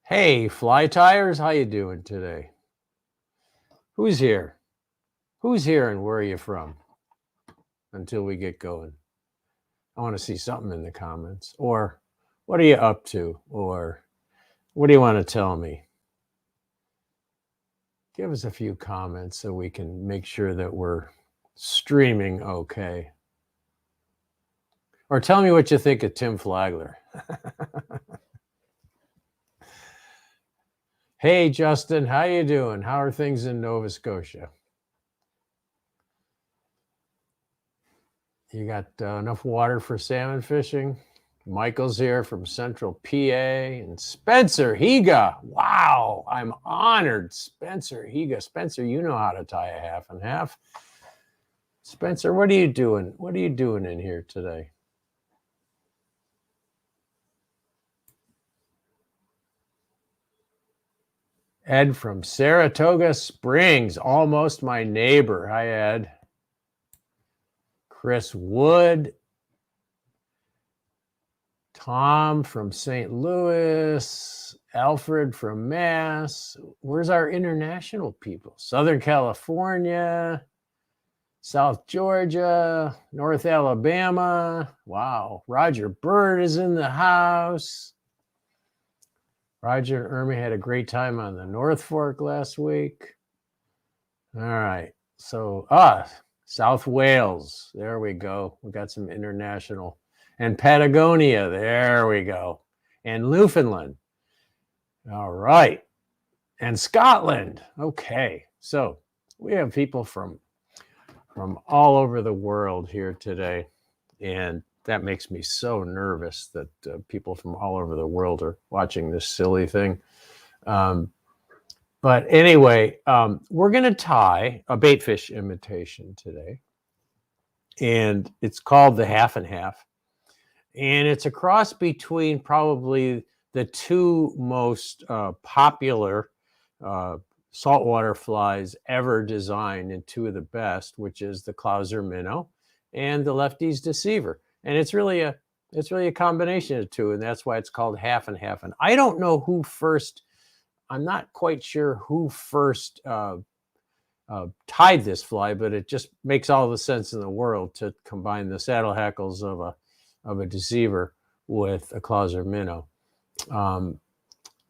Hey, fly tires, how you doing today? Who's here? Who's here and where are you from? Until we get going. I want to see something in the comments. Or what are you up to? Or what do you want to tell me? Give us a few comments so we can make sure that we're streaming okay. Or tell me what you think of Tim Flagler. Hey, Justin, how you doing? How are things in Nova Scotia? You got enough water for salmon fishing? Michael's here from Central PA, and Spencer Higa. Wow, I'm honored. Spencer Higa. Spencer, you know how to tie a half and half. Spencer, what are you doing? What are you doing in here today? Ed from Saratoga Springs, almost my neighbor. Hi, Ed. Chris Wood. Tom from St. Louis. Alfred from Mass. Where's our international people? Southern California. South Georgia. North Alabama. Wow. Roger Bird is in the house. Roger and Irma had a great time on the North Fork last week. All right. So, South Wales. There we go. We got some international. And Patagonia. There we go. And Newfoundland. All right. And Scotland. Okay. So we have people from all over the world here today. And that makes me so nervous that people from all over the world are watching this silly thing. But anyway, we're going to tie a baitfish imitation today. And it's called the half and half. And it's a cross between probably the two most popular saltwater flies ever designed, and two of the best, which is the Clouser Minnow and the Lefty's Deceiver. And it's really a combination of two, and that's why it's called half and half. And I don't know who first. I'm not quite sure who first tied this fly, but it just makes all the sense in the world to combine the saddle hackles of a Deceiver with a Clouser Minnow.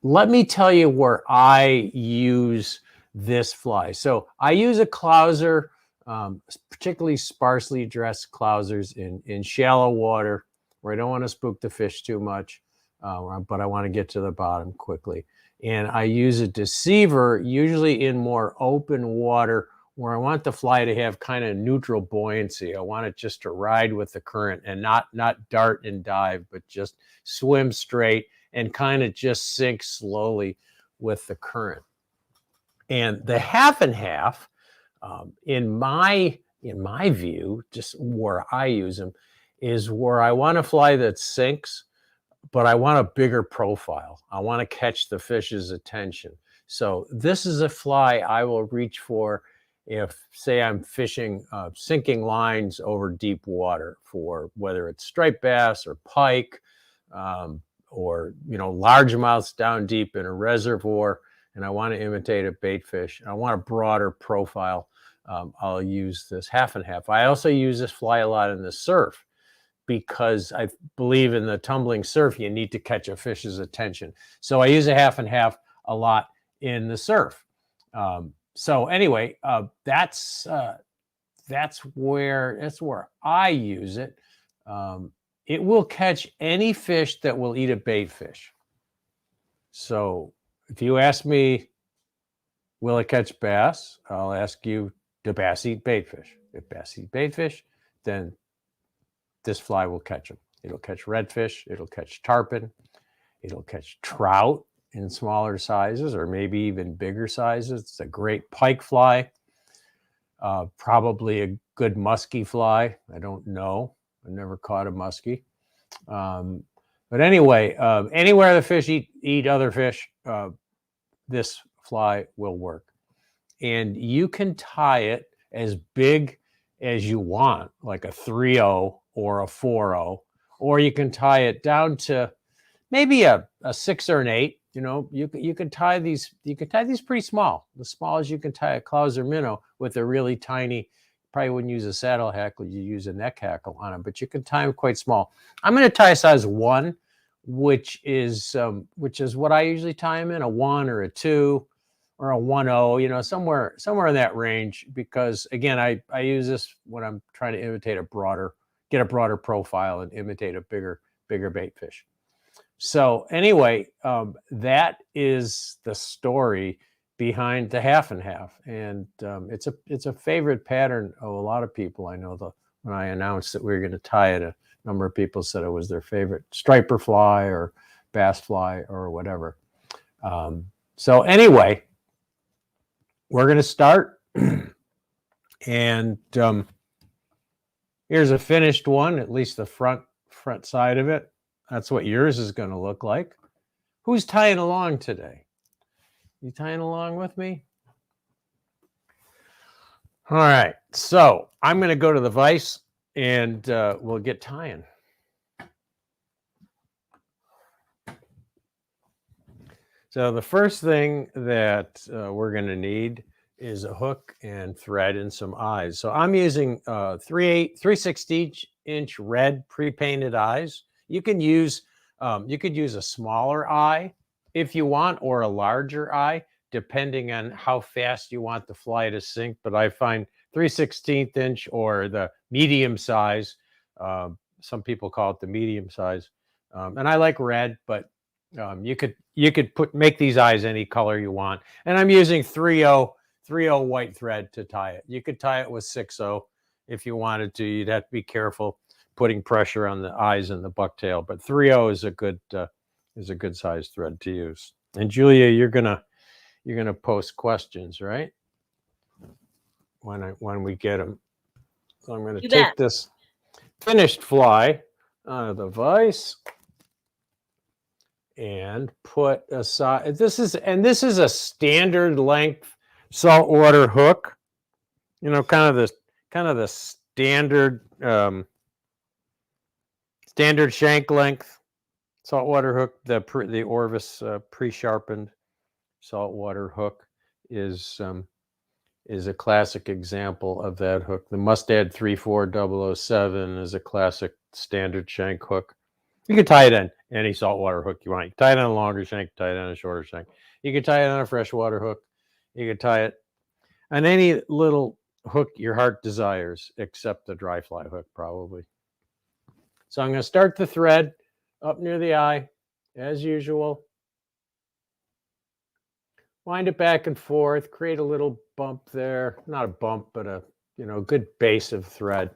Let me tell you where I use this fly. So I use a Clouser. Particularly sparsely dressed Clousers in shallow water where I don't want to spook the fish too much, but I want to get to the bottom quickly. And I use a Deceiver usually in more open water where I want the fly to have kind of neutral buoyancy. I want it just to ride with the current and not dart and dive, but just swim straight and kind of just sink slowly with the current. And the half and half, in my view, just where I use them, is where I want a fly that sinks, but I want a bigger profile. I want to catch the fish's attention. So this is a fly I will reach for if, say, I'm fishing sinking lines over deep water, for whether it's striped bass or pike, or largemouths down deep in a reservoir, and I want to imitate a baitfish. I want a broader profile. I'll use this half and half. I also use this fly a lot in the surf because I believe in the tumbling surf, you need to catch a fish's attention. So I use a half and half a lot in the surf. So anyway, that's where I use it. It will catch any fish that will eat a baitfish. So if you ask me, will it catch bass? I'll ask you, do bass eat baitfish? If bass eat baitfish, then this fly will catch them. It'll catch redfish. It'll catch tarpon. It'll catch trout in smaller sizes or maybe even bigger sizes. It's a great pike fly. Probably a good muskie fly. I don't know. I never caught a muskie. But anyway, anywhere the fish eat other fish, this fly will work. And you can tie it as big as you want, like a 3-0 or a 4-0, or you can tie it down to maybe a 6 or an 8 you know, you could tie these. You could tie these pretty small. The smallest you can tie a Clouser Minnow with a really tiny. Probably wouldn't use a saddle hackle. You use a neck hackle on them, but you can tie them quite small. I'm going to tie a size 1, which is what I usually tie them in, a 1 or a 2 or a 1.0. You know, somewhere in that range. Because again, I use this when I'm trying to imitate get a broader profile and imitate a bigger bait fish. So anyway, that is the story behind the half and half, and it's a favorite pattern of a lot of people. I know when I announced that we were going to tie it, a number of people said it was their favorite striper fly or bass fly or whatever. So anyway, we're going to start, and here's a finished one, at least the front side of it. That's what yours is going to look like. Who's tying along today? You tying along with me? All right. So I'm going to go to the vise and we'll get tying. So the first thing that we're going to need is a hook and thread and some eyes. So I'm using 3/16" red pre-painted eyes. You could use a smaller eye if you want, or a larger eye, depending on how fast you want the fly to sink. But I find 3/16" or the medium size. Some people call it the medium size, and I like red, but you could make these eyes any color you want. And I'm using 3/0 white thread to tie it. You could tie it with 6/0 if you wanted to. You'd have to be careful putting pressure on the eyes and the bucktail, but 3/0 is a good size thread to use. And Julia, you're gonna post questions, right? When we get them. So I'm gonna take this finished fly out of the vise and put aside. This is a standard length saltwater hook. You know, kind of the standard standard shank length saltwater hook. The Orvis pre-sharpened saltwater hook is a classic example of that hook. The Mustad 34007 is a classic standard shank hook. You can tie it on any saltwater hook you want. You can tie it on a longer shank, tie it on a shorter shank. You can tie it on a freshwater hook. You can tie it on any little hook your heart desires, except the dry fly hook, probably. So I'm going to start the thread up near the eye, as usual. Wind it back and forth, create a little bump there. Not a bump, but a good base of thread.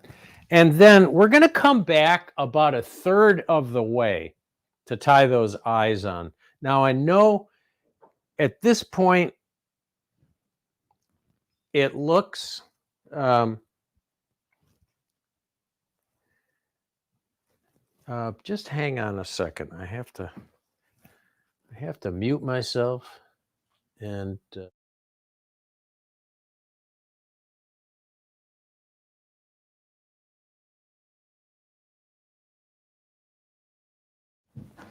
And then we're going to come back about 1/3 of the way to tie those eyes on. Now, I know at this point it looks just hang on a second. I have to mute myself and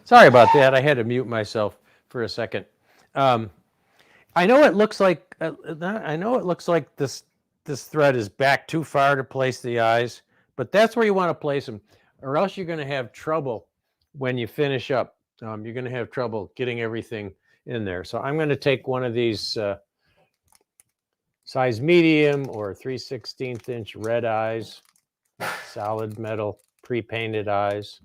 sorry about that. I had to mute myself for a second. I know it looks like this thread is back too far to place the eyes, but that's where you want to place them, or else you're going to have trouble when you finish up. You're going to have trouble getting everything in there. So I'm going to take one of these size medium or 3/16" red eyes, solid metal pre-painted eyes.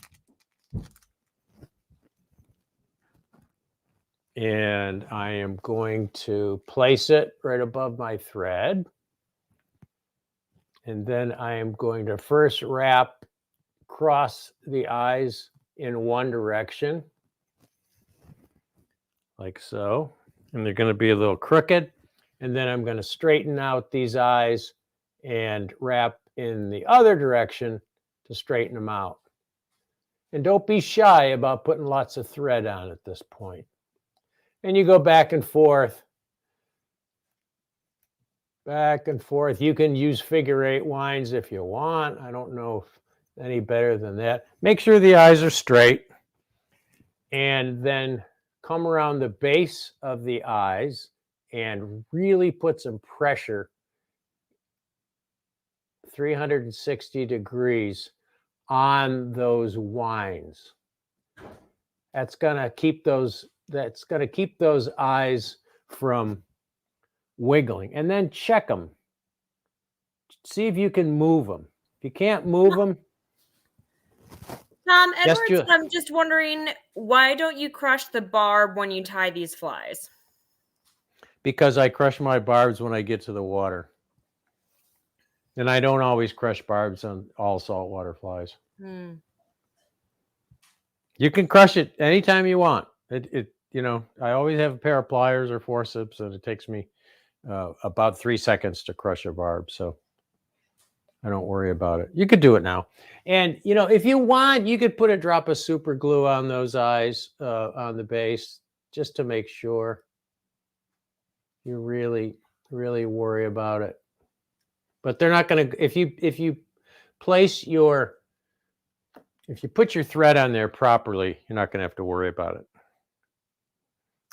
And I am going to place it right above my thread. And then I am going to first wrap across the eyes in one direction, like so. And they're going to be a little crooked. And then I'm going to straighten out these eyes and wrap in the other direction to straighten them out. And don't be shy about putting lots of thread on at this point. And you go back and forth. Back and forth. You can use figure-8 winds if you want. I don't know any better than that. Make sure the eyes are straight. And then come around the base of the eyes and really put some pressure 360 degrees on those wines. That's going to keep those eyes from wiggling. And then check them. See if you can move them. If you can't move them, Tom Edwards, I'm just wondering, why don't you crush the barb when you tie these flies? Because I crush my barbs when I get to the water. And I don't always crush barbs on all saltwater flies. You can crush it anytime you want. You know, I always have a pair of pliers or forceps, and it takes me about 3 seconds to crush a barb. So I don't worry about it. You could do it now. And, you know, if you want, you could put a drop of super glue on those eyes, on the base, just to make sure you really, really worry about it. But they're not going to, if you put your thread on there properly, you're not going to have to worry about it.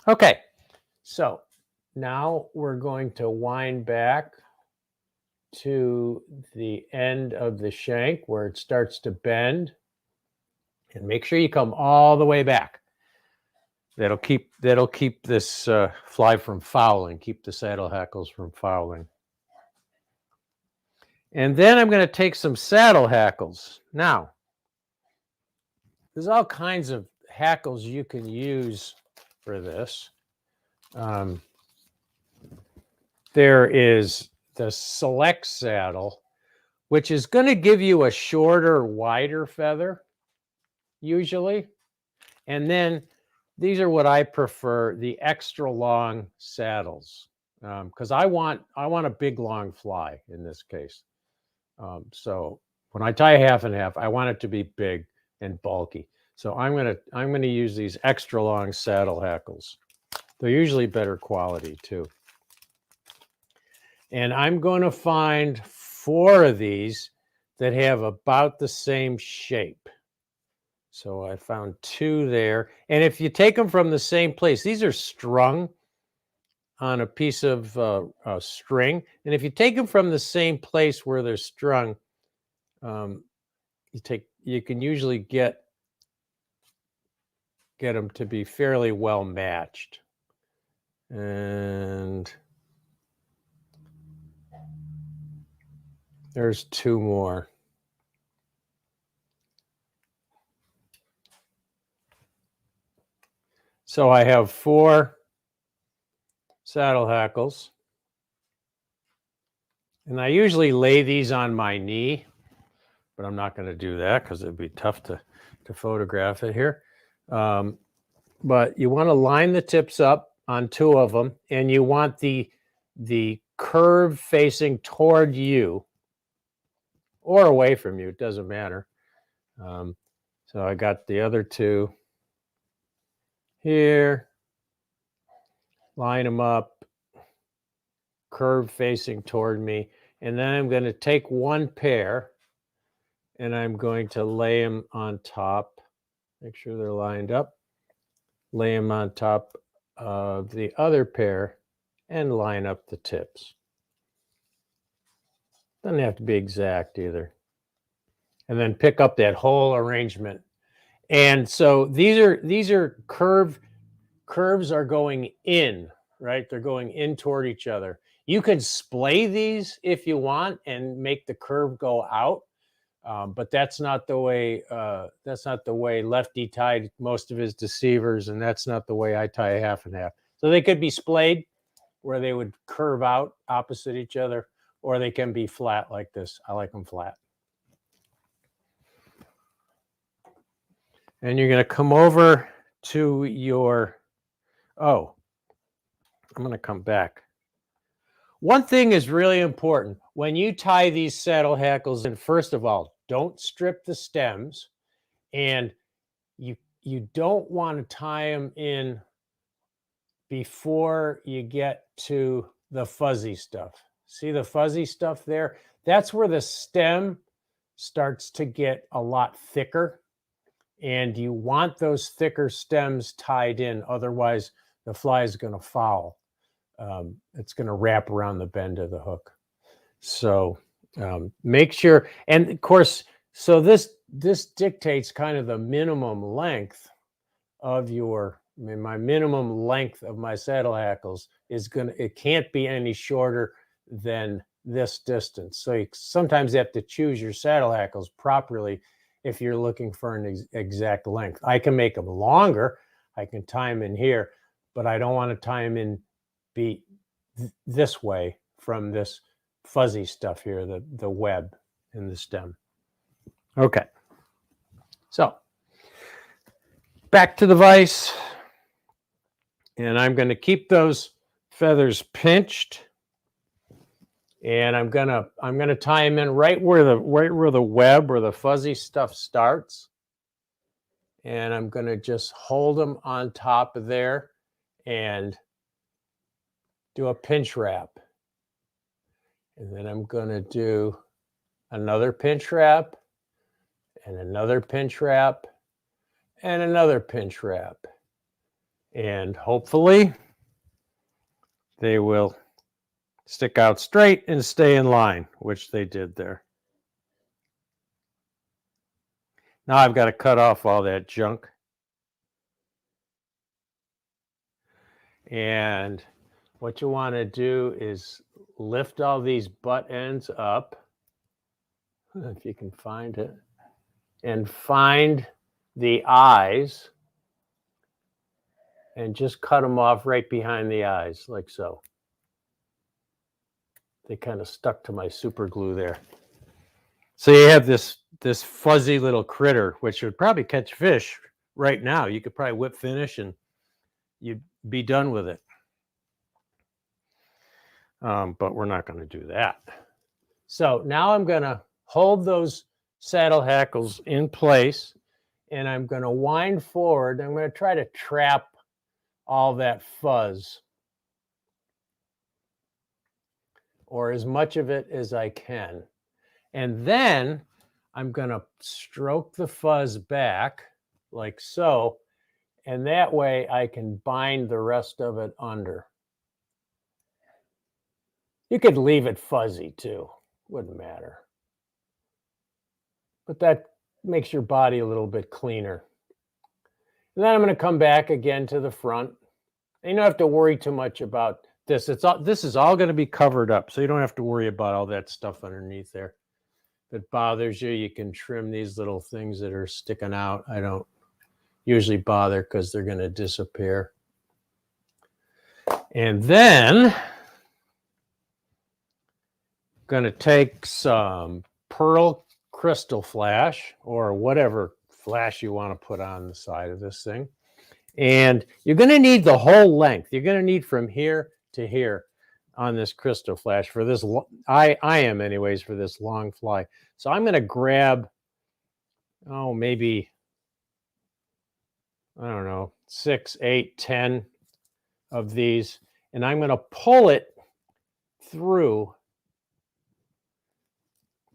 Okay. So now we're going to wind back to the end of the shank where it starts to bend, and make sure you come all the way back. That'll keep this fly from fouling, keep the saddle hackles from fouling. And then I'm going to take some saddle hackles. Now, there's all kinds of hackles you can use for this. There is the Select saddle, which is going to give you a shorter, wider feather, usually. And then these are what I prefer, the extra long saddles, because I want a big, long fly in this case. So when I tie half and half, I want it to be big and bulky. So I'm gonna use these extra long saddle hackles. They're usually better quality too. And I'm going to find 4 of these that have about the same shape. So I found 2 there. And if you take them from the same place, these are strung on a piece of string. And if you take them from the same place where they're strung, you can usually get them to be fairly well matched. And there's 2 more. So I have 4 saddle hackles. And I usually lay these on my knee, but I'm not going to do that because it'd be tough to photograph it here. But you want to line the tips up on 2 of them, and you want the curve facing toward you or away from you. It doesn't matter. So I got the other 2 here. Line them up, curve facing toward me. And then I'm going to take 1 pair and I'm going to lay them on top. Make sure they're lined up. Lay them on top of the other pair and line up the tips. Doesn't have to be exact either. And then pick up that whole arrangement. And so these are curves are going in, right? They're going in toward each other. You can splay these if you want and make the curve go out, but that's not the way Lefty tied most of his deceivers, and that's not the way I tie half and half. So they could be splayed, where they would curve out opposite each other, or they can be flat like this. I like them flat. And you're going to come over to your, I'm going to come back. One thing is really important. When you tie these saddle hackles in, first of all, don't strip the stems, and you don't want to tie them in before you get to the fuzzy stuff. See the fuzzy stuff there? That's where the stem starts to get a lot thicker. And you want those thicker stems tied in, otherwise the fly is going to foul. It's going to wrap around the bend of the hook. So make sure, and of course, so this dictates kind of the minimum length of your, I mean, my minimum length of my saddle hackles is it can't be any shorter than this distance. So you sometimes have to choose your saddle hackles properly if you're looking for an exact length. I can make them longer. I can tie them in here, but I don't want to tie them in this way from this fuzzy stuff here, the web in the stem. Okay. So back to the vise. And I'm going to keep those feathers pinched. And I'm gonna tie them in right where the web or the fuzzy stuff starts. And I'm gonna just hold them on top of there and do a pinch wrap. And then I'm gonna do another pinch wrap and another pinch wrap and another pinch wrap. And hopefully they will stick out straight and stay in line, which they did there. Now I've got to cut off all that junk. And what you want to do is lift all these butt ends up, if you can find it, and find the eyes and just cut them off right behind the eyes, like so. They kind of stuck to my super glue there. So you have this fuzzy little critter, which would probably catch fish right now. You could probably whip finish and you'd be done with it. But we're not going to do that. So now I'm going to hold those saddle hackles in place, and I'm going to wind forward. I'm going to try to trap all that fuzz, or as much of it as I can. And then I'm going to stroke the fuzz back like so, and that way I can bind the rest of it under. You could leave it fuzzy too, wouldn't matter. But that makes your body a little bit cleaner. And then I'm going to come back again to the front. And you don't have to worry too much about this. This is all going to be covered up, so you don't have to worry about all that stuff underneath there. If it bothers you, you can trim these little things that are sticking out. I don't usually bother because they're going to disappear. And then I'm going to take some pearl crystal flash, or whatever flash you want to put on the side of this thing. And you're going to need the whole length. You're going to need from here to here on this crystal flash for this. I am anyways for this long fly. So I'm going to grab, maybe, I don't know, 6, 8, 10 of these. And I'm going to pull it through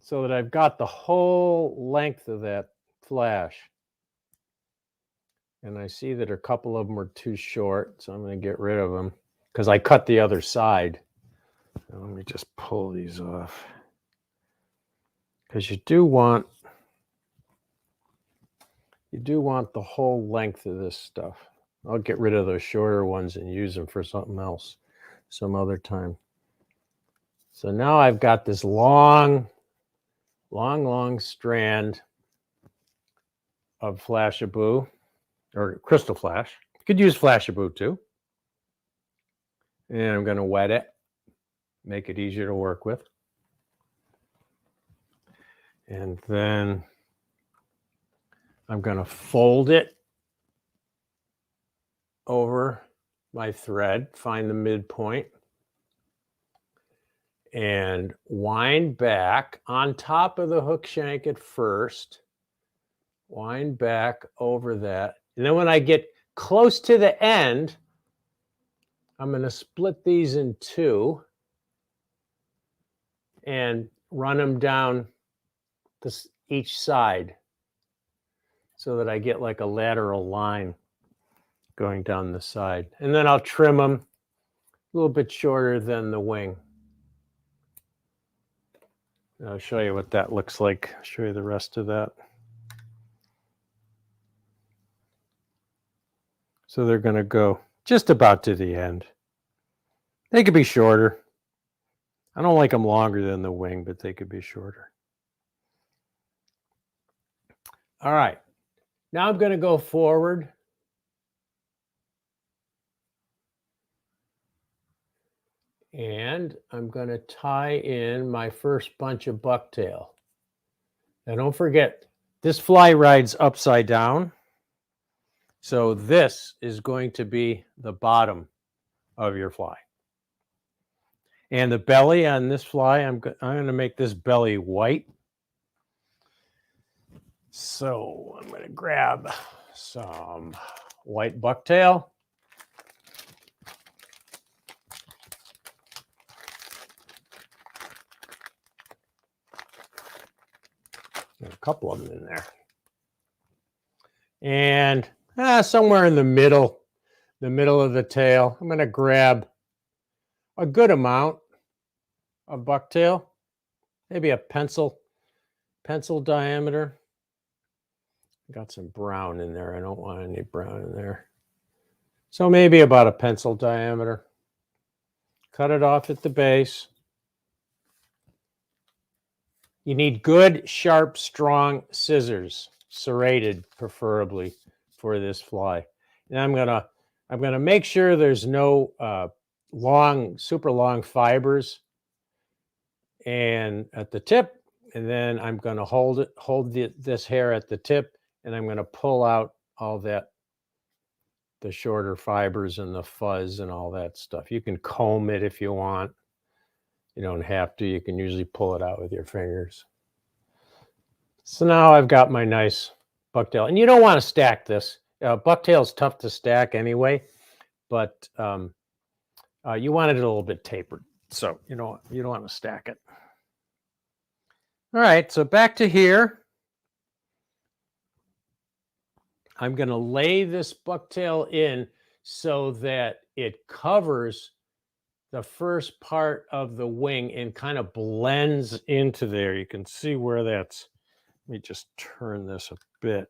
so that I've got the whole length of that flash. And I see that a couple of them are too short, so I'm going to get rid of them because I cut the other side. Now let me just pull these off, because you do want the whole length of this stuff. I'll get rid of those shorter ones and use them for something else some other time. So now I've got this long strand of Flashabou, or crystal flash. You could use Flashabou too. And I'm going to wet it, make it easier to work with. And then I'm going to fold it over my thread, find the midpoint, and wind back on top of the hook shank at first, wind back over that. And then when I get close to the end, I'm going to split these in two and run them down each side. so that I get like a lateral line going down the side. And then I'll trim them a little bit shorter than the wing. I'll show you what that looks like. I'll show you the rest of that. So they're going to go just about to the end. They could be shorter. I don't like them longer than the wing, but they could be shorter. All right. Now I'm going to go forward. And I'm going to tie in my first bunch of bucktail. Now don't forget, this fly rides upside down. So this is going to be the bottom of your fly. And the belly on this fly, I'm going to make this belly white. So I'm going to grab some white bucktail. Got a couple of them in there. And somewhere in the middle of the tail, I'm going to grab a good amount of bucktail, maybe a pencil diameter. Got some brown in there. I don't want any brown in there. So maybe about a pencil diameter. Cut it off at the base. You need good, sharp, strong scissors, serrated preferably, for this fly. And I'm gonna make sure there's no super long fibers and at the tip, and then I'm gonna hold this hair at the tip, and I'm gonna pull out all that, the shorter fibers and the fuzz and all that stuff. You can comb it if you want. You don't have to. You can usually pull it out with your fingers. So now I've got my nice bucktail. And you don't want to stack this. Bucktail is tough to stack anyway, but you want it a little bit tapered. So you don't want to stack it. All right, so back to here. I'm going to lay this bucktail in so that it covers the first part of the wing and kind of blends into there. You can see where that's. Let me just turn this a bit.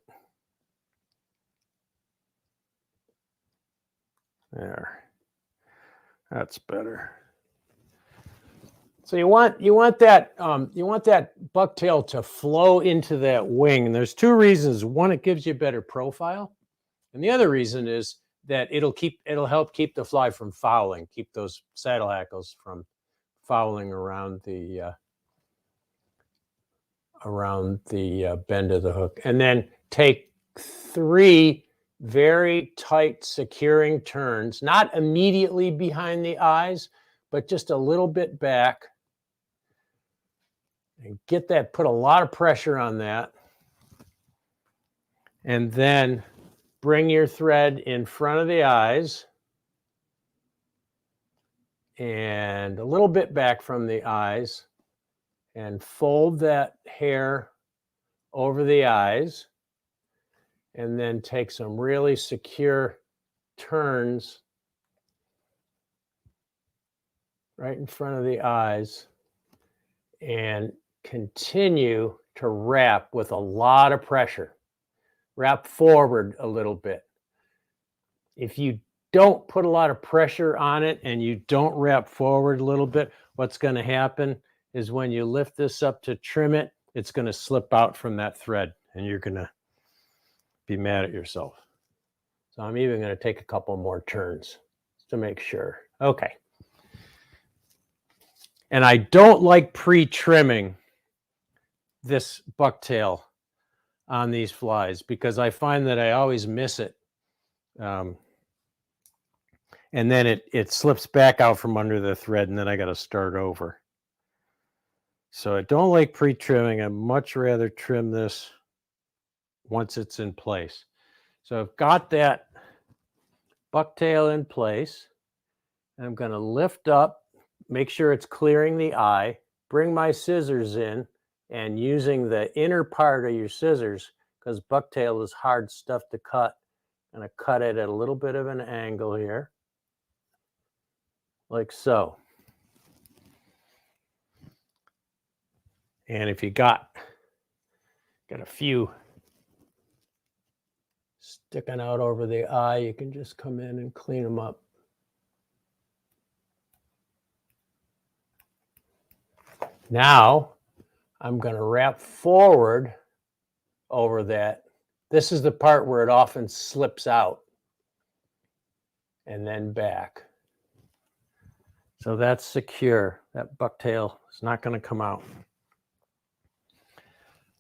There. That's better. So you want that bucktail to flow into that wing, and there's two reasons. One, it gives you a better profile, and the other reason is that it'll help keep the fly from fouling, keep those saddle hackles from fouling around the bend of the hook. And then take 3 very tight securing turns, not immediately behind the eyes, but just a little bit back. And get that, put a lot of pressure on that. And then bring your thread in front of the eyes and a little bit back from the eyes, and fold that hair over the eyes, and then take some really secure turns right in front of the eyes and continue to wrap with a lot of pressure. Wrap forward a little bit. If you don't put a lot of pressure on it and you don't wrap forward a little bit, what's going to happen is when you lift this up to trim it, it's going to slip out from that thread and you're going to be mad at yourself. So I'm even going to take a couple more turns to make sure. Okay. And I don't like pre-trimming this bucktail on these flies because I find that I always miss it. And then it slips back out from under the thread, and then I got to start over. So I don't like pre-trimming. I'd much rather trim this once it's in place. So I've got that bucktail in place. I'm going to lift up, make sure it's clearing the eye, bring my scissors in, and using the inner part of your scissors, because bucktail is hard stuff to cut. I'm going to cut it at a little bit of an angle here, like so. And if you got a few sticking out over the eye, you can just come in and clean them up. Now I'm going to wrap forward over that. This is the part where it often slips out and then back. So that's secure. That bucktail is not going to come out.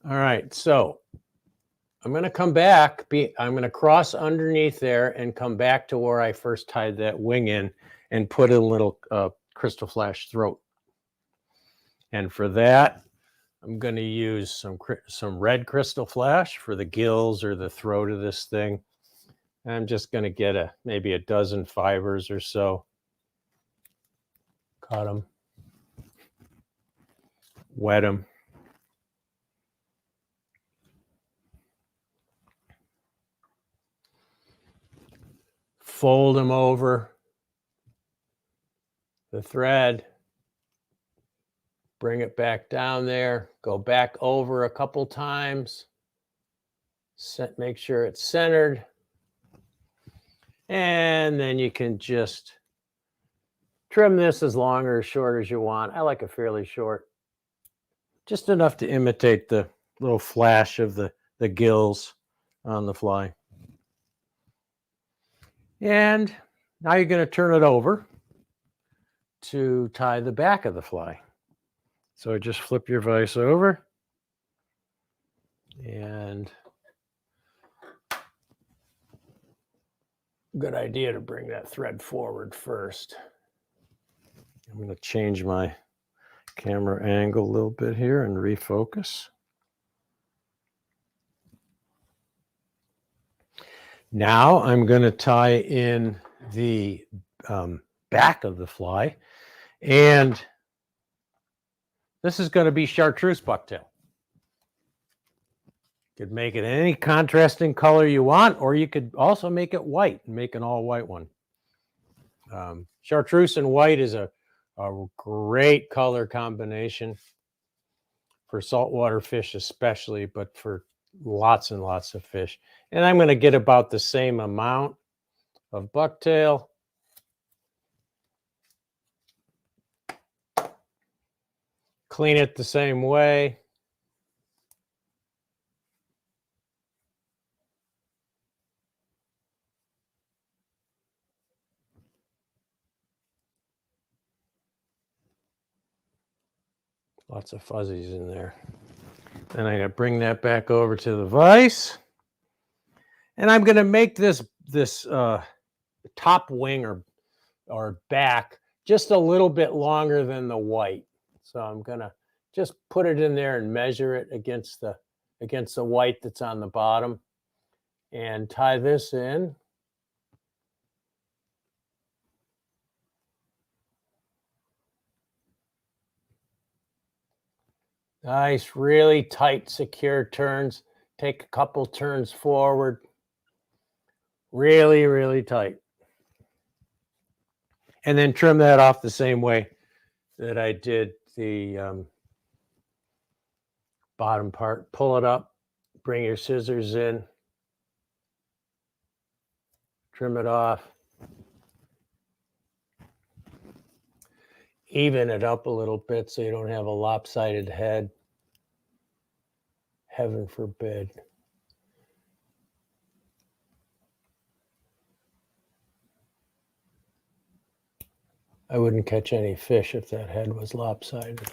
All right, so I'm going to come back. I'm going to cross underneath there and come back to where I first tied that wing in and put a little crystal flash throat. And for that, I'm going to use some red crystal flash for the gills or the throat of this thing. And I'm just going to get maybe a dozen fibers or so. Cut them. Wet them. Fold them over the thread, bring it back down there, go back over a couple times, make sure it's centered, and then you can just trim this as long or as short as you want. I like it fairly short, just enough to imitate the little flash of the gills on the fly. And now you're going to turn it over to tie the back of the fly. So just flip your vise over and good idea to bring that thread forward first. I'm going to change my camera angle a little bit here and refocus. Now I'm going to tie in the back of the fly, and this is going to be Chartreuse Bucktail. You could make it any contrasting color you want, or you could also make it white and make an all white one. Chartreuse and white is a great color combination for saltwater fish especially, but for lots and lots of fish. And I'm going to get about the same amount of bucktail. Clean it the same way. Lots of fuzzies in there. Then I'm going to bring that back over to the vise. And I'm going to make this top wing or back just a little bit longer than the white. So I'm going to just put it in there and measure it against the white that's on the bottom and tie this in. Nice, really tight, secure turns. Take a couple turns forward. Really, really tight. And then trim that off the same way that I did the bottom part. Pull it up, bring your scissors in, trim it off. Even it up a little bit so you don't have a lopsided head. Heaven forbid. I wouldn't catch any fish if that head was lopsided.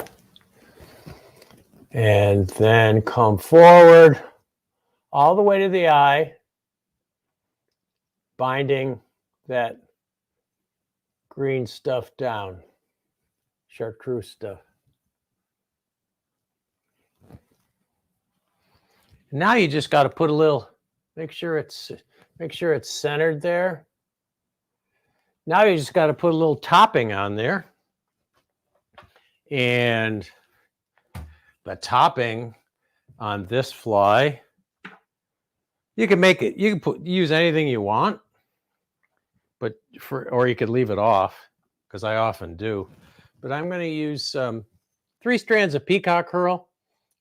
And then come forward all the way to the eye, binding that green stuff down, chartreuse stuff. Now you just got to put a little, make sure it's centered there. Now you just got to put a little topping on there. And the topping on this fly You can make it, you can use anything you want, but or you could leave it off, because I often do. But I'm going to use 3 strands of peacock herl.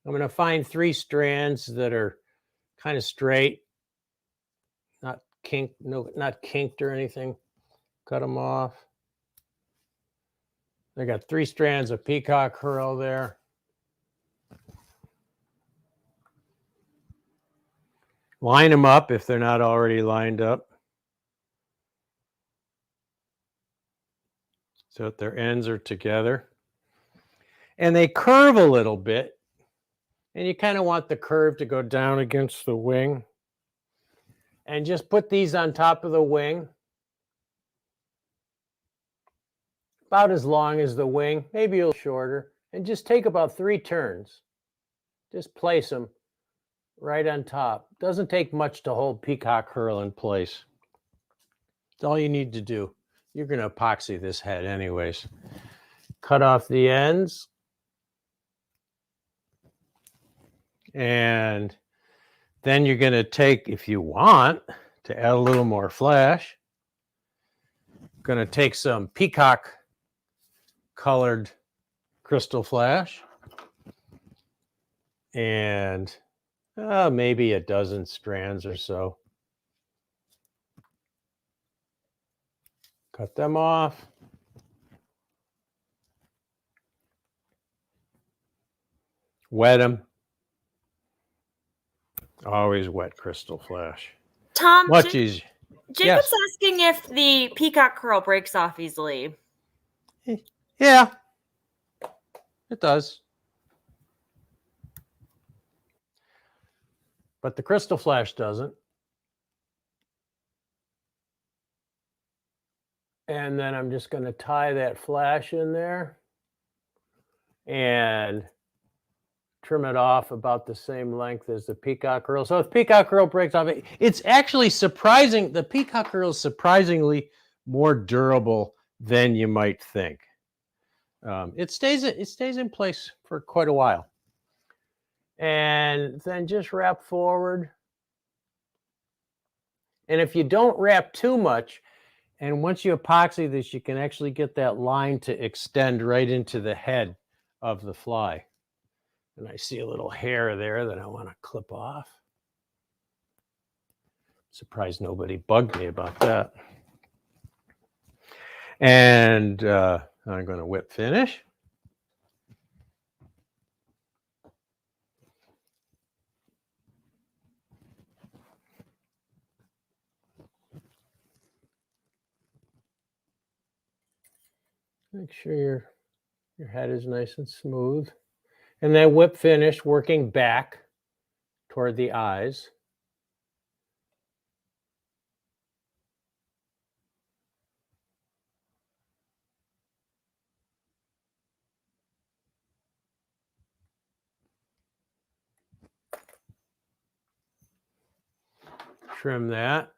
I'm going to find 3 strands that are kind of straight, not kinked, not kinked or anything. Cut them off. I got 3 strands of peacock herl there. Line them up if they're not already lined up, so that their ends are together. And they curve a little bit, and you kind of want the curve to go down against the wing. And just put these on top of the wing, about as long as the wing, maybe a little shorter, and just take about 3 turns. Just place them right on top. Doesn't take much to hold peacock herl in place. That's all you need to do. You're going to epoxy this head anyways. Cut off the ends. And then you're going to take, if you want to add a little more flash, going to take some peacock colored crystal flash and maybe a dozen strands or so. Cut them off. Wet them. Always wet crystal flash. Tom, Much easier. Jacob's asking if the peacock curl breaks off easily. Yeah, it does. But the crystal flash doesn't. And then I'm just going to tie that flash in there and trim it off about the same length as the peacock herl. So if peacock herl breaks off, it's actually surprising. The peacock herl is surprisingly more durable than you might think. It stays in place for quite a while. And then just wrap forward. And if you don't wrap too much, and once you epoxy this, you can actually get that line to extend right into the head of the fly. And I see a little hair there that I want to clip off. Surprised nobody bugged me about that. And I'm going to whip finish. Make sure your head is nice and smooth. And then whip finish, working back toward the eyes. Trim that.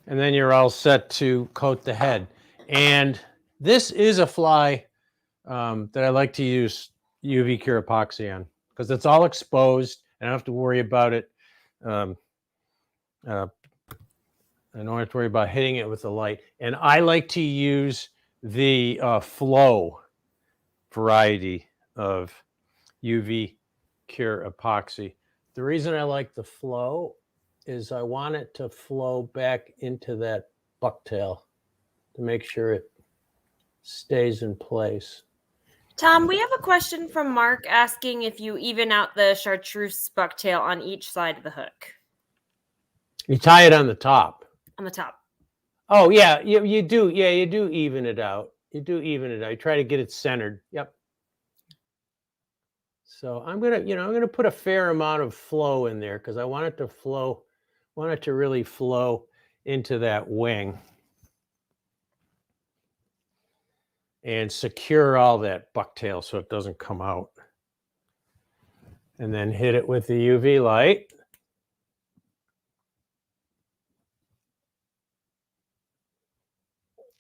And then you're all set to coat the head. And this is a fly that I like to use UV Cure epoxy on, because it's all exposed. I don't have to worry about it. I don't have to worry about hitting it with the light. And I like to use the Flow variety of UV Cure epoxy. The reason I like the Flow is I want it to flow back into that bucktail to make sure it stays in place. Tom, we have a question from Mark asking if you even out the Chartreuse Bucktail on each side of the hook. You tie it on the top. On the top. Oh, yeah, you do. Yeah, you do even it out. You do even it out. You try to get it centered. Yep. So I'm gonna put a fair amount of flow in there because I want it to flow. Want it to really flow into that wing and secure all that bucktail so it doesn't come out. And then hit it with the UV light.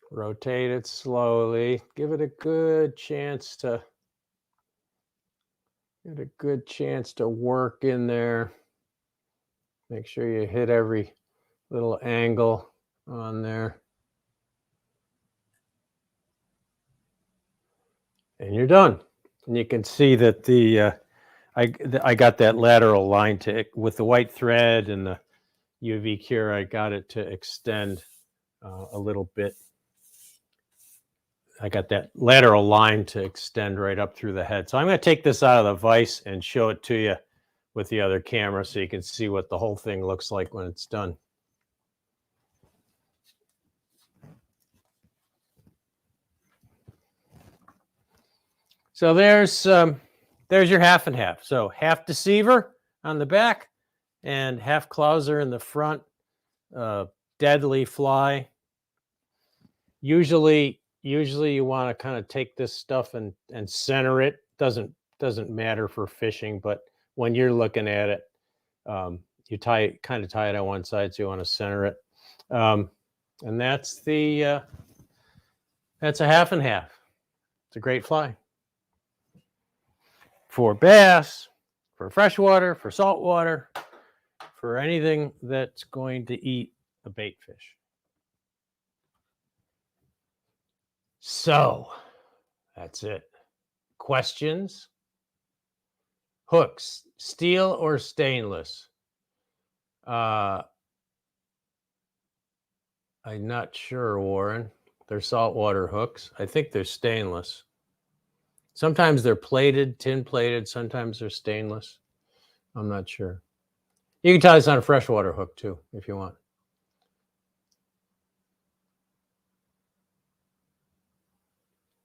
Rotate it slowly. Give it a good chance to Get a good chance to work in there. Make sure you hit every little angle on there. And you're done. And you can see that I got that lateral line with the white thread and the UV cure, I got it to extend a little bit. I got that lateral line to extend right up through the head. So I'm going to take this out of the vise and show it to you with the other camera so you can see what the whole thing looks like when it's done. So there's your half and half. So half Deceiver on the back and half Clouser in the front. Deadly fly. Usually you want to kind of take this stuff and center it. Doesn't matter for fishing, but when you're looking at it, you kind of tie it on one side, so you want to center it. And that's a half and half. It's a great fly for bass, for freshwater, for saltwater, for anything that's going to eat a bait fish. So that's it. Questions? Hooks, steel or stainless? I'm not sure, Warren. They're saltwater hooks. I think they're stainless. Sometimes they're plated, tin plated. Sometimes they're stainless. I'm not sure. You can tie this on a freshwater hook too, if you want.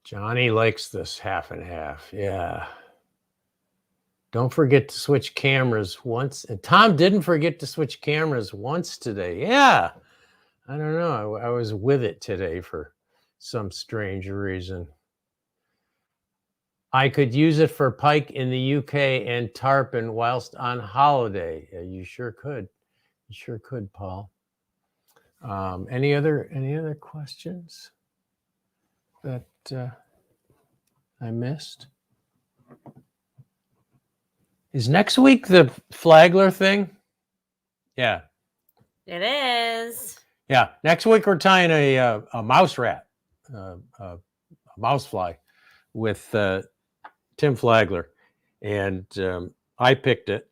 Johnny likes this half and half. Yeah. Don't forget to switch cameras once. And Tom didn't forget to switch cameras once today. Yeah. I don't know. I was with it today for some strange reason. I could use it for pike in the UK and tarpon whilst on holiday. Yeah, you sure could. You sure could, Paul. Any other questions that I missed? Is next week the flagler thing? Yeah. It is. Yeah. Next week we're tying a mouse rat, a mouse fly with Tim Flagler, and I picked it.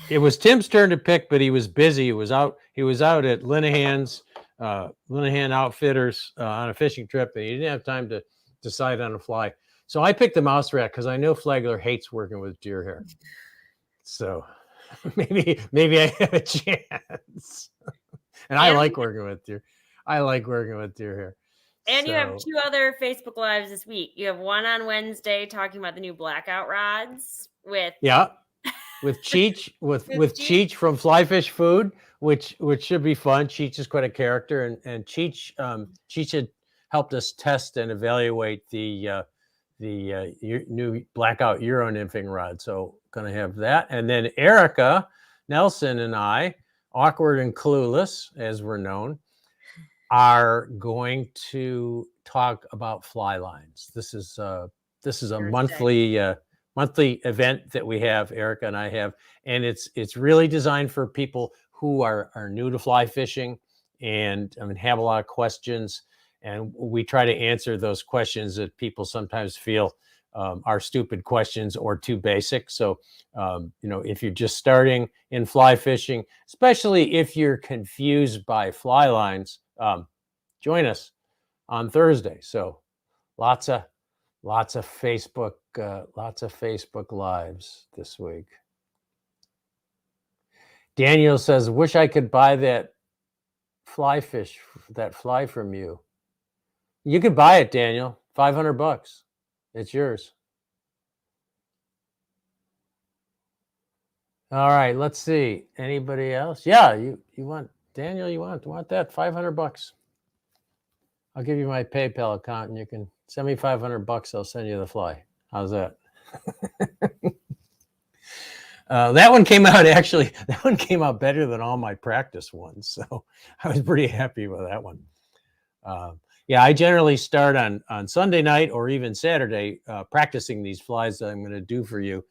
It was Tim's turn to pick, but he was busy. He was out at Linehan's, Linehan Outfitters on a fishing trip, and he didn't have time to decide on a fly. So I picked the mouse rat because I know Flagler hates working with deer hair. So maybe I have a chance. And I like working with deer. I like working with deer hair. And you have 2 other Facebook Lives this week. You have one on Wednesday talking about the new blackout rods with Cheech with Cheech from Fly Fish Food, which should be fun. Cheech is quite a character, and Cheech had helped us test and evaluate the new blackout Euro nymphing rod. So going to have that, and then Erica Nelson and I, awkward and clueless as we're known, are going to talk about fly lines. This is a monthly event that we have, Erica and I have, and it's really designed for people who are new to fly fishing and have a lot of questions, and we try to answer those questions that people sometimes feel are stupid questions or too basic. So if you're just starting in fly fishing, especially if you're confused by fly lines, join us on Thursday. So lots of Facebook Lives this week. Daniel says, wish I could buy that fly from you. You could buy it, Daniel. $500. It's yours. All right, let's see. Anybody else? Yeah, you want, Daniel, you want that $500. I'll give you my PayPal account and you can send me $500. I'll send you the fly. How's that? That one came out better than all my practice ones. So I was pretty happy with that one. I generally start on Sunday night or even Saturday practicing these flies that I'm going to do for you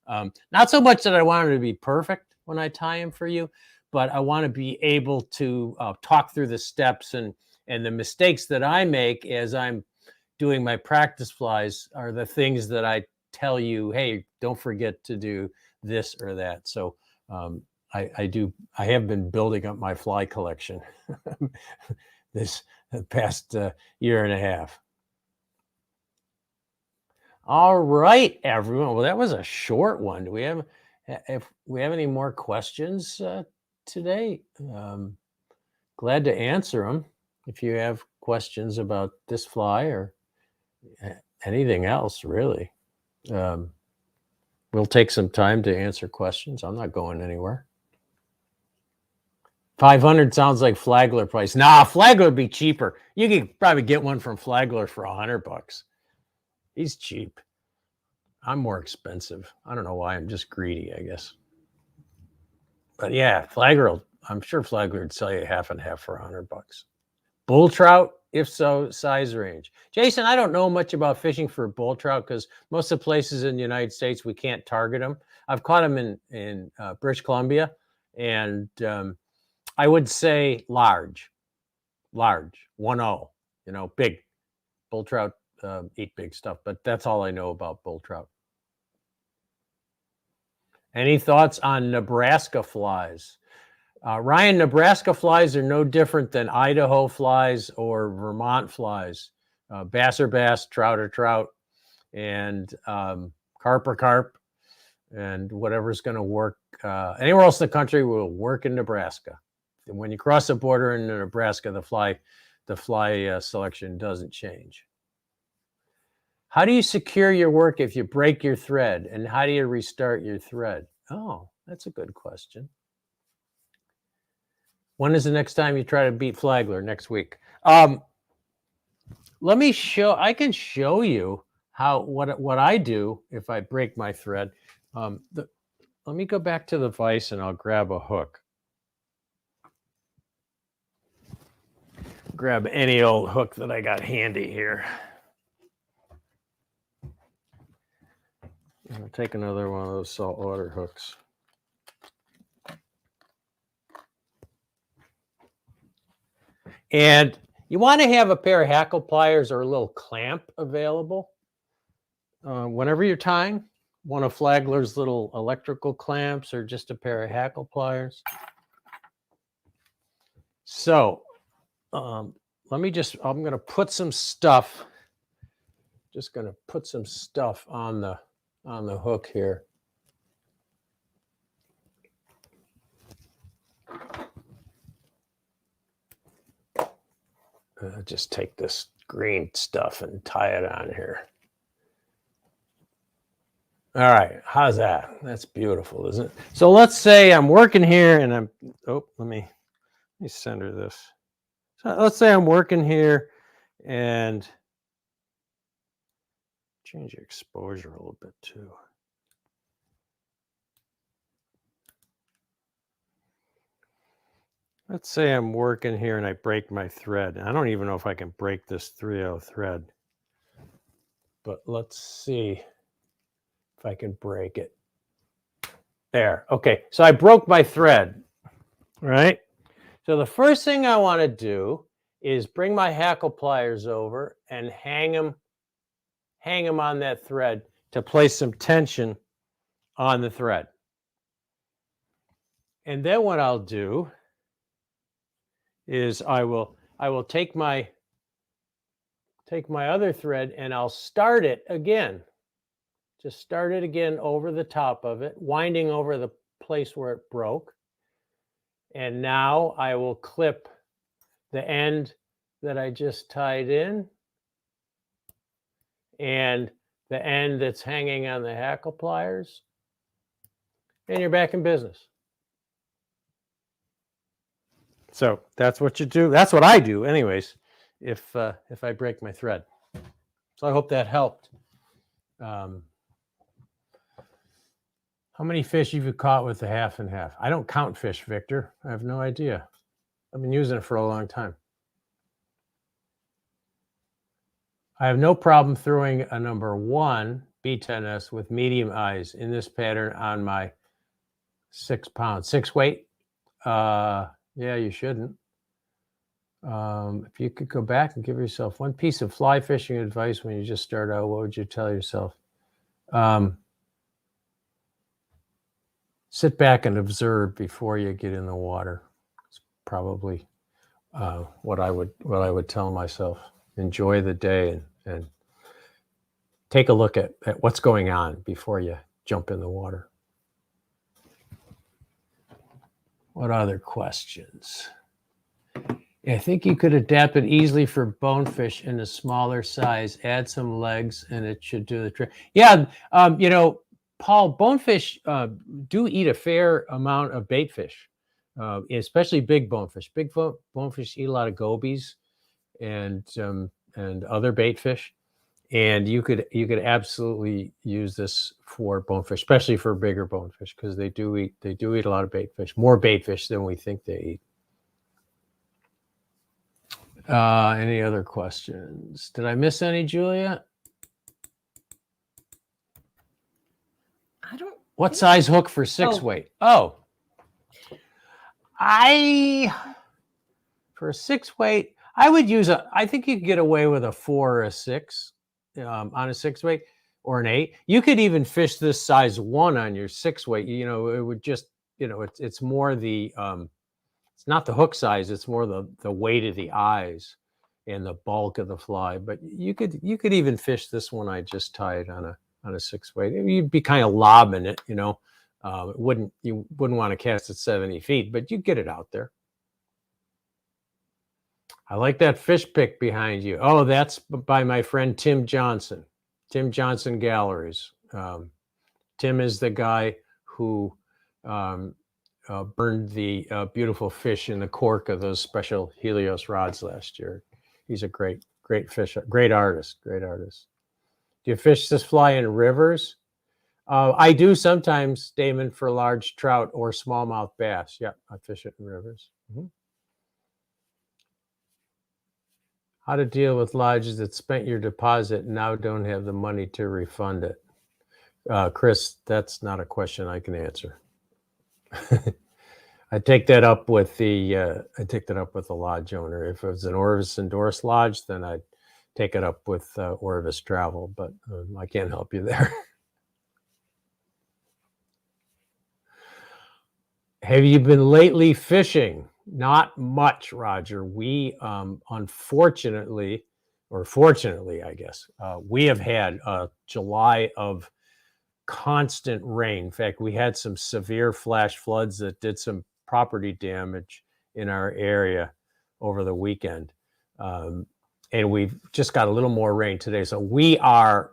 Not so much that I want them to be perfect when I tie them for you, but I want to be able to talk through the steps and the mistakes that I make as I'm doing my practice flies are the things that I tell you, hey, don't forget to do this or that. So I have been building up my fly collection this past year and a half. All right, everyone. Well, that was a short one. Do we have, if we have any more questions today? Glad to answer them. If you have questions about this fly or anything else, really, we'll take some time to answer questions. I'm not going anywhere. 500 sounds like Flagler price. Nah, Flagler would be cheaper. You could probably get one from Flagler for $100. He's cheap. I'm more expensive. I don't know why. I'm just greedy, I guess. But yeah, Flagler, I'm sure Flagler would sell you half and half for $100. Bull trout, if so, size range. Jason, I don't know much about fishing for bull trout because most of the places in the United States, we can't target them. I've caught them in British Columbia, and I would say large, 1-0, big. Bull trout eat big stuff, but that's all I know about bull trout. Any thoughts on Nebraska flies? Ryan, Nebraska flies are no different than Idaho flies or Vermont flies. Bass are bass, trout are trout, and carp are carp, and whatever's going to work anywhere else in the country will work in Nebraska. And when you cross the border into Nebraska, the fly selection doesn't change. How do you secure your work if you break your thread? And how do you restart your thread? Oh, that's a good question. When is the next time you try to beat Flagler? Next week. Let me I can show you what I do if I break my thread. Let me go back to the vise and I'll grab a hook. Grab any old hook that I got handy here. I'll take another one of those saltwater hooks. And you want to have a pair of hackle pliers or a little clamp available whenever you're tying. One of Flagler's little electrical clamps or just a pair of hackle pliers. So I'm going to put some stuff. Just going to put some stuff on the hook here. Just take this green stuff and tie it on here. All right, how's that? That's beautiful, isn't it? So let's say I'm working here and let me center this. So let's say I'm working here and change your exposure a little bit too. Let's say I'm working here and I break my thread. I don't even know if I can break this 3/0 thread, but let's see if I can break it. There. Okay. So I broke my thread, right? So the first thing I want to do is bring my hackle pliers over and hang them on that thread to place some tension on the thread. And then what I'll do is I will take my other thread and I'll start it again. Just start it again over the top of it, winding over the place where it broke. And now I will clip the end that I just tied in and the end that's hanging on the hackle pliers, and you're back in business. So that's what you do. That's what I do anyways, if I break my thread. So I hope that helped. How many fish have you caught with the half and half? I don't count fish, Victor. I have no idea. I've been using it for a long time. I have no problem throwing a number 1 B10S with medium eyes in this pattern on my 6 pound, 6 weight. Yeah, you shouldn't. If you could go back and give yourself one piece of fly fishing advice when you just start out, what would you tell yourself? Sit back and observe before you get in the water. It's probably what I would tell myself. Enjoy the day and take a look at what's going on before you jump in the water. What other questions? I think you could adapt it easily for bonefish in a smaller size. Add some legs, and it should do the trick. Yeah, Paul, bonefish do eat a fair amount of baitfish, especially big bonefish. Big bonefish eat a lot of gobies and other baitfish. And you could absolutely use this for bonefish, especially for bigger bonefish, because they do eat a lot of baitfish, more baitfish than we think they eat. Any other questions? Did I miss any, Julia? I don't. What size hook for 6 weight? Oh, for a 6 weight, I would use I think you could get away with a 4 or a 6 on a 6 weight or an 8. You could even fish this size 1 on your 6 weight. It would just, it's more the, it's not the hook size. It's more the weight of the eyes and the bulk of the fly. But you could even fish this one I just tied on a 6 weight. You'd be kind of lobbing it, you wouldn't want to cast it 70 feet, but you get it out there. I like that fish pic behind you. Oh, that's by my friend Tim Johnson. Tim Johnson Galleries. Tim is the guy who burned the beautiful fish in the cork of those special Helios rods last year. He's a great fisher, great artist. Do you fish this fly in rivers? I do sometimes, Damon, for large trout or smallmouth bass. Yeah, I fish it in rivers. Mm-hmm. How to deal with lodges that spent your deposit and now don't have the money to refund it? Chris, that's not a question I can answer. I take that up with the lodge owner. If it was an Orvis endorsed lodge, then I'd take it up with Orvis Travel, but I can't help you there. Have you been lately fishing? Not much, Roger. We unfortunately, or fortunately, I guess, we have had a July of constant rain. In fact, we had some severe flash floods that did some property damage in our area over the weekend. And we've just got a little more rain today. So we are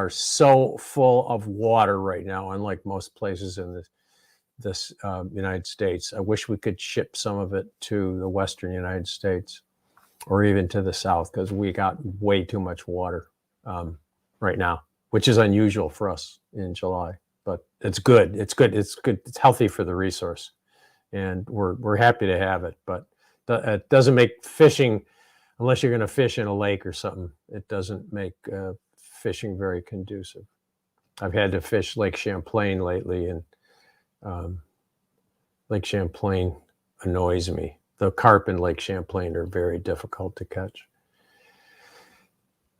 so full of water right now, unlike most places in this United States. I wish we could ship some of it to the Western United States or even to the South, because we got way too much water right now, which is unusual for us in July, but it's good. It's good. It's good. It's healthy for the resource, and we're happy to have it, but it doesn't make fishing, unless you're going to fish in a lake or something, it doesn't make fishing very conducive. I've had to fish Lake Champlain lately, and Lake Champlain annoys me. The carp in Lake Champlain are very difficult to catch.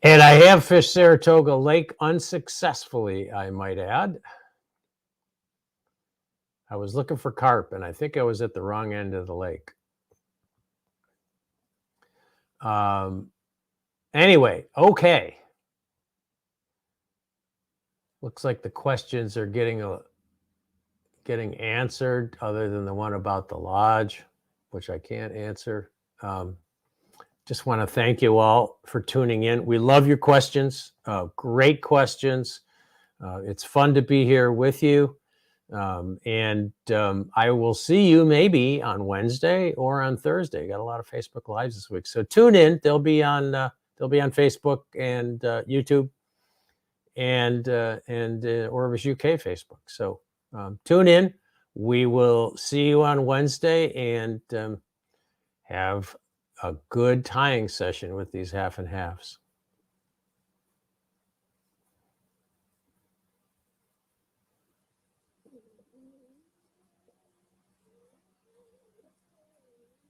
And I have fished Saratoga Lake unsuccessfully, I might add. I was looking for carp, and I think I was at the wrong end of the lake. Anyway, okay. Looks like the questions are getting answered, other than the one about the lodge, which I can't answer. Just want to thank you all for tuning in. We love your questions. Great questions. It's fun to be here with you. And I will see you maybe on Wednesday or on Thursday. Got a lot of Facebook Lives this week, so tune in. They'll be on Facebook and YouTube and Orvis UK Facebook. So tune in. We will see you on Wednesday, and have a good tying session with these half and halves.